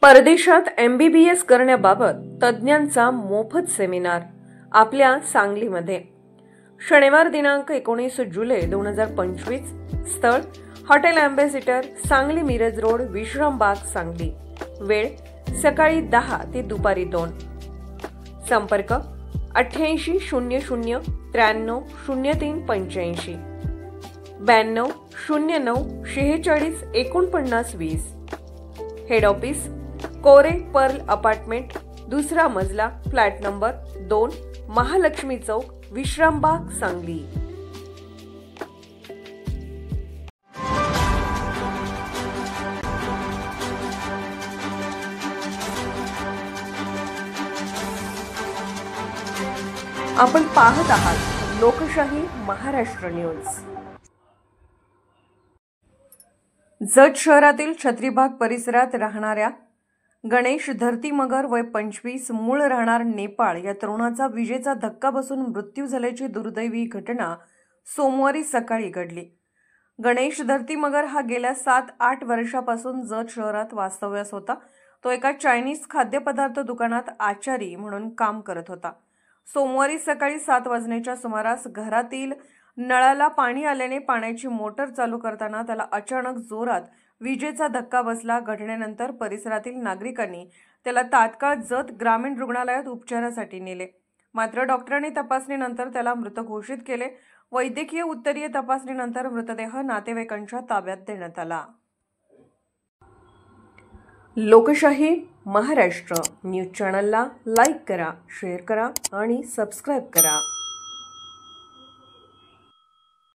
परदेशात MBBS करण्याबाबत तज्ज्ञांचा मोफत सेमिनार आपल्या सांगलीमध्ये शनिवार दिनांक 19 जुलै 2025 स्थळ hotel ambassador Sangli Miraj road Vishrambag Sangli वेळ सकाळी 10 ते दुपारी 2 संपर्क 88 00 93 03 85 92 09 46 49 20 हेड ऑफिस कोरे पर्ल अपार्टमेंट दुसरा मजला फ्लॅट नंबर 2 महालक्ष्मी चौक विश्रामबाग सांगली। आपण पाहत आहात लोकशाही महाराष्ट्र न्यूज। जत शहरातील छत्रीबाग परिसरात राहणाऱ्या गणेश धर्तीमगर वय 25 मूळ राहणार नेपाळ या तरुणाचा विजेचा धक्का बसून मृत्यू झाल्याची दुर्दैवी घटना सोमवारी सकाळी घडली। गणेश धर्तीमगर हा गेल्या 7-8 वर्षापासून जत शहरात वास्तव्यास होता। तो एका चायनीज खाद्यपदार्थ दुकानात आचारी म्हणून काम करत होता। सोमवारी सकाळी 7 वाजण्याच्या सुमारास घरातील नळाला पाणी आल्याने पाण्याची मोटर चालू करताना त्याला अचानक जोरात विजेचा धक्का बसला। घटनेनंतर परिसरातील नागरिकांनी त्याला तात्काळ जत ग्रामीण रुग्णालयात उपचारासाठी नेले, मात्र डॉक्टरांनी तपासणीनंतर त्याला मृत घोषित केले। वैद्यकीय उत्तरीय तपासणीनंतर मृतदेह नातेवाईकांच्या ताब्यात देण्यात आला। लोकशाही महाराष्ट्र न्यूज चॅनलला लाईक करा, शेअर करा आणि सबस्क्राईब करा।